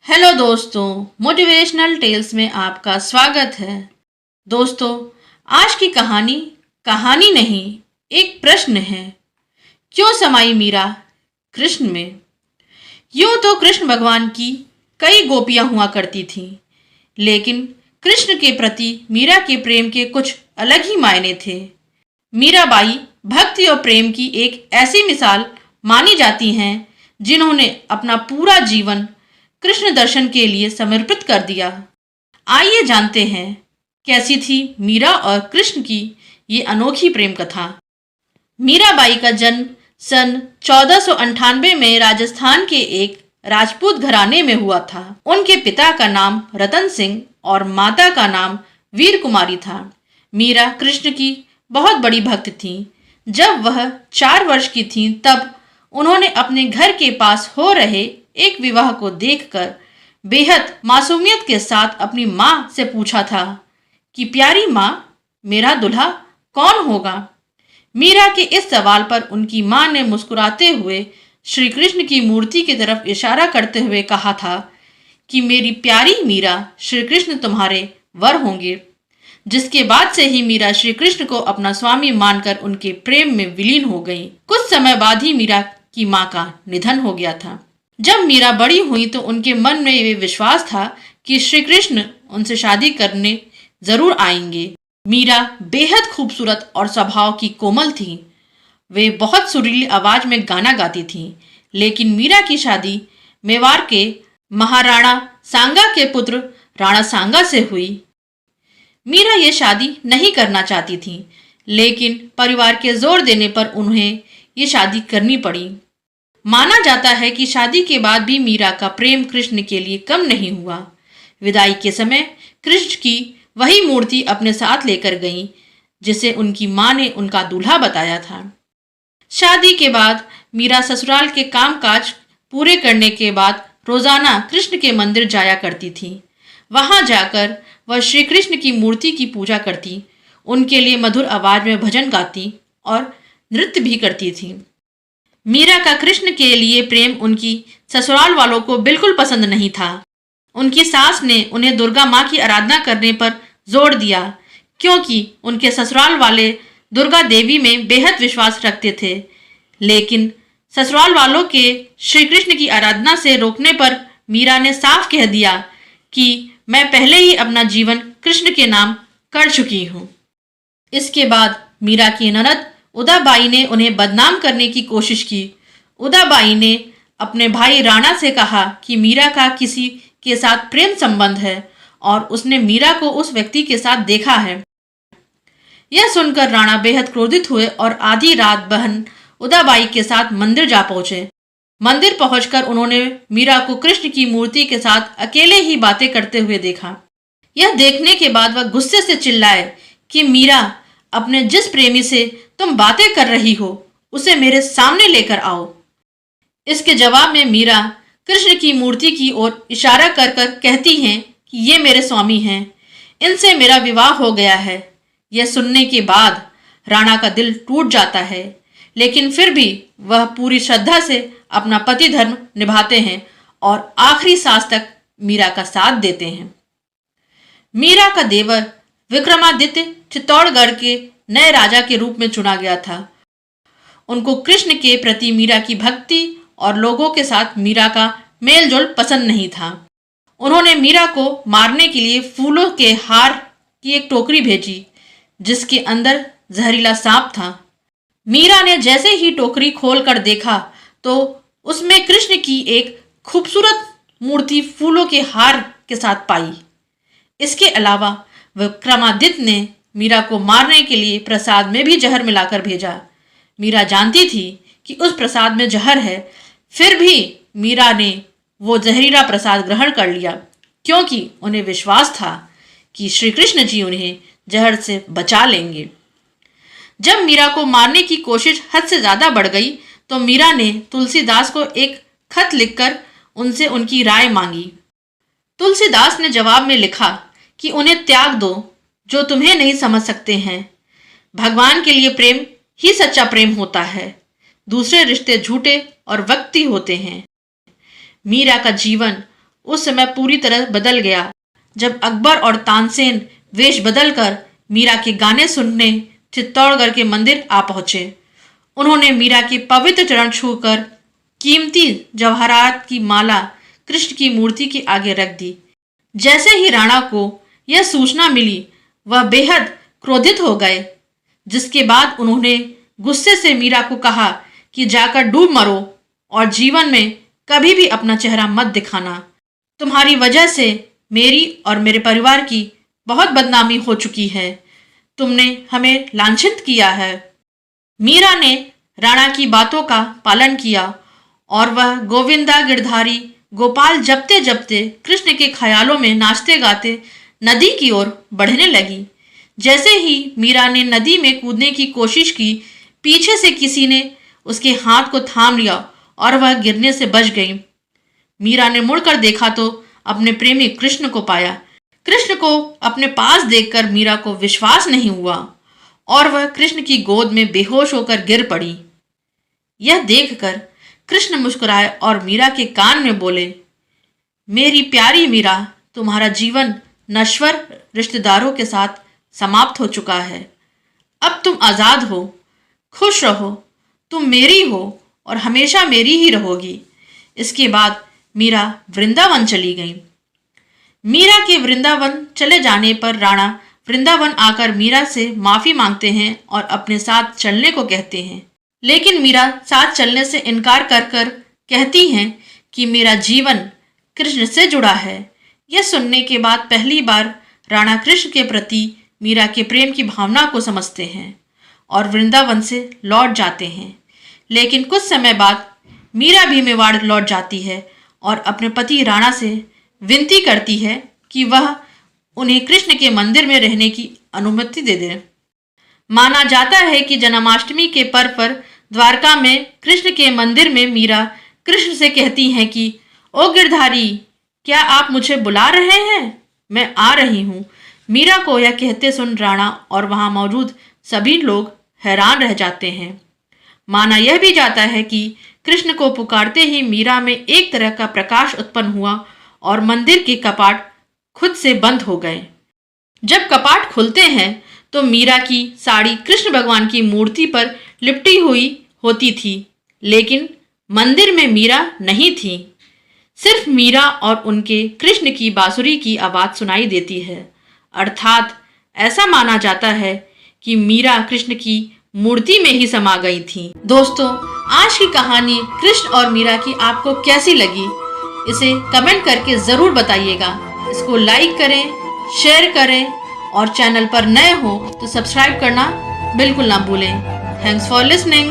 Hello दोस्तों, motivational tales में आपका स्वागत है। दोस्तों, आज की कहानी कहानी नहीं, एक प्रश्न है। क्यों समाई मीरा कृष्ण में? यूं तो कृष्ण भगवान की कई गोपियां हुआ करती थीं, लेकिन कृष्ण के प्रति मीरा के प्रेम के कुछ अलग ही मायने थे। मीराबाई भक्ति और प्रेम की एक ऐसी मिसाल मानी जाती हैं जिन्होंने अपना पूरा जीवन कृष्ण दर्शन के लिए समर्पित कर दिया। आइए जानते हैं कैसी थी मीरा और कृष्ण की ये अनोखी प्रेम कथा। मीराबाई का जन्म सन 1498 में राजस्थान के एक राजपूत घराने में हुआ था। उनके पिता का नाम रतन सिंह और माता का नाम वीर कुमारी था। मीरा कृष्ण की बहुत बड़ी भक्त थी। जब वह 4 वर्ष की थीं, तब उन्होंने अपने घर के पास हो रहे एक विवाह को देखकर बेहद मासूमियत के साथ अपनी माँ से पूछा था कि प्यारी माँ, मेरा दूल्हा कौन होगा? मीरा के इस सवाल पर उनकी माँ ने मुस्कुराते हुए श्री कृष्ण की मूर्ति की तरफ इशारा करते हुए कहा था कि मेरी प्यारी मीरा, श्री कृष्ण तुम्हारे वर होंगे। जिसके बाद से ही मीरा श्री कृष्ण को अपना स्वामी मानकर उनके प्रेम में विलीन हो गई। कुछ समय बाद ही मीरा की माँ का निधन हो गया था। जब मीरा बड़ी हुई तो उनके मन में ये विश्वास था कि श्री कृष्ण उनसे शादी करने जरूर आएंगे। मीरा बेहद खूबसूरत और स्वभाव की कोमल थी। वे बहुत सुरीली आवाज में गाना गाती थीं, लेकिन मीरा की शादी मेवाड़ के महाराणा सांगा के पुत्र राणा सांगा से हुई। मीरा ये शादी नहीं करना चाहती थी, लेकिन परिवार के जोर देने पर उन्हें ये शादी करनी पड़ी। माना जाता है कि शादी के बाद भी मीरा का प्रेम कृष्ण के लिए कम नहीं हुआ। विदाई के समय कृष्ण की वही मूर्ति अपने साथ लेकर गई जिसे उनकी माँ ने उनका दूल्हा बताया था। शादी के बाद मीरा ससुराल के कामकाज पूरे करने के बाद रोजाना कृष्ण के मंदिर जाया करती थी। वहां जाकर वह श्री कृष्ण की मूर्ति की पूजा करती, उनके लिए मधुर आवाज में भजन गाती और नृत्य भी करती थी। मीरा का कृष्ण के लिए प्रेम उनकी ससुराल वालों को बिल्कुल पसंद नहीं था। उनकी सास ने उन्हें दुर्गा माँ की आराधना करने पर जोर दिया, क्योंकि उनके ससुराल वाले दुर्गा देवी में बेहद विश्वास रखते थे। लेकिन ससुराल वालों के श्री कृष्ण की आराधना से रोकने पर मीरा ने साफ कह दिया कि मैं पहले ही अपना जीवन कृष्ण के नाम कर चुकी हूँ। इसके बाद मीरा की ननद उदाबाई ने उन्हें बदनाम करने की कोशिश की। उदाबाई ने अपने भाई राणा से कहा कि मीरा का किसी के साथ प्रेम संबंध है और उसने मीरा को उस व्यक्ति के साथ देखा है। यह सुनकर राणा बेहद क्रोधित हुए और आधी रात बहन उदाबाई के साथ मंदिर जा पहुंचे। मंदिर पहुंचकर उन्होंने मीरा को कृष्ण की मूर्ति के साथ अकेले ही बातें करते हुए देखा। यह देखने के बाद वह गुस्से से चिल्लाए कि मीरा, अपने जिस प्रेमी से तुम बातें कर रही हो उसे मेरे सामने लेकर आओ। इसके जवाब में मीरा कृष्ण की मूर्ति की ओर इशारा कर कर कहती हैं कि ये मेरे स्वामी हैं, इनसे मेरा विवाह हो गया है। यह सुनने के बाद राणा का दिल टूट जाता है, लेकिन फिर भी वह पूरी श्रद्धा से अपना पति धर्म निभाते हैं और आखिरी सांस तक मीरा का साथ देते हैं। मीरा का देवर विक्रमादित्य चित्तौड़गढ़ के नए राजा के रूप में चुना गया था। उनको कृष्ण के प्रति मीरा की भक्ति और लोगों के साथ मीरा का मेलजोल पसंद नहीं था। उन्होंने मीरा को मारने के लिए फूलों के हार की एक टोकरी भेजी जिसके अंदर जहरीला सांप था। मीरा ने जैसे ही टोकरी खोलकर देखा तो उसमें कृष्ण की एक खूबसूरत मूर्ति फूलों के हार के साथ पाई। इसके अलावा विक्रमादित्य ने मीरा को मारने के लिए प्रसाद में भी जहर मिलाकर भेजा। मीरा जानती थी कि उस प्रसाद में जहर है, फिर भी मीरा ने वो जहरीला प्रसाद ग्रहण कर लिया, क्योंकि उन्हें विश्वास था कि श्री कृष्ण जी उन्हें जहर से बचा लेंगे। जब मीरा को मारने की कोशिश हद से ज्यादा बढ़ गई तो मीरा ने तुलसीदास को एक खत लिखकर उनसे उनकी राय मांगी। तुलसीदास ने जवाब में लिखा कि उन्हें त्याग दो जो तुम्हें नहीं समझ सकते हैं। भगवान के लिए प्रेम ही सच्चा प्रेम होता है, दूसरे रिश्ते झूठे और वक्ती होते हैं। मीरा का जीवन उस समय पूरी तरह बदल गया जब अकबर और तानसेन वेश बदलकर मीरा के गाने सुनने चित्तौड़गढ़ के मंदिर आ पहुंचे। उन्होंने मीरा के पवित्र चरण छूकर कीमती जवाहरात की माला कृष्ण की मूर्ति के आगे रख दी। जैसे ही राणा को यह सूचना मिली वह बेहद क्रोधित हो गए, जिसके बाद उन्होंने गुस्से से मीरा को कहा कि जाकर डूब मरो और जीवन में कभी भी अपना चेहरा मत दिखाना। तुम्हारी वजह से मेरी और मेरे परिवार की बहुत बदनामी हो चुकी है। तुमने हमें लांछित किया है। मीरा ने राणा की बातों का पालन किया और वह गोविंदा गिरधारी गोपाल जपते जपते कृष्ण के ख्यालों में नाचते गाते नदी की ओर बढ़ने लगी। जैसे ही मीरा ने नदी में कूदने की कोशिश की, पीछे से किसी ने उसके हाथ को थाम लिया और वह गिरने से बच गई। मीरा ने मुड़कर देखा तो अपने प्रेमी कृष्ण को पाया। कृष्ण को अपने पास देखकर मीरा को विश्वास नहीं हुआ और वह कृष्ण की गोद में बेहोश होकर गिर पड़ी। यह देखकर कृष्ण मुस्कुराए और मीरा के कान में बोले, मेरी प्यारी मीरा, तुम्हारा जीवन नश्वर रिश्तेदारों के साथ समाप्त हो चुका है। अब तुम आज़ाद हो, खुश रहो, तुम मेरी हो और हमेशा मेरी ही रहोगी। इसके बाद मीरा वृंदावन चली गई। मीरा के वृंदावन चले जाने पर राणा वृंदावन आकर मीरा से माफ़ी मांगते हैं और अपने साथ चलने को कहते हैं, लेकिन मीरा साथ चलने से इनकार कर कर कहती हैं कि मेरा जीवन कृष्ण से जुड़ा है। यह सुनने के बाद पहली बार राणा कृष्ण के प्रति मीरा के प्रेम की भावना को समझते हैं और वृंदावन से लौट जाते हैं। लेकिन कुछ समय बाद मीरा भी मेवाड़ लौट जाती है और अपने पति राणा से विनती करती है कि वह उन्हें कृष्ण के मंदिर में रहने की अनुमति दे दे। माना जाता है कि जन्माष्टमी के पर्व पर द्वारका में कृष्ण के मंदिर में मीरा कृष्ण से कहती हैं कि ओ गिरधारी, क्या आप मुझे बुला रहे हैं? मैं आ रही हूँ। मीरा को यह कहते सुन राणा और वहाँ मौजूद सभी लोग हैरान रह जाते हैं। माना यह भी जाता है कि कृष्ण को पुकारते ही मीरा में एक तरह का प्रकाश उत्पन्न हुआ और मंदिर के कपाट खुद से बंद हो गए। जब कपाट खुलते हैं तो मीरा की साड़ी कृष्ण भगवान की मूर्ति पर लिपटी हुई होती थी, लेकिन मंदिर में मीरा नहीं थी। सिर्फ मीरा और उनके कृष्ण की बांसुरी की आवाज़ सुनाई देती है। अर्थात ऐसा माना जाता है कि मीरा कृष्ण की मूर्ति में ही समा गई थी। दोस्तों, आज की कहानी कृष्ण और मीरा की आपको कैसी लगी, इसे कमेंट करके ज़रूर बताइएगा। इसको लाइक करें, शेयर करें और चैनल पर नए हो तो सब्सक्राइब करना बिल्कुल ना भूलें। Thanks for listening.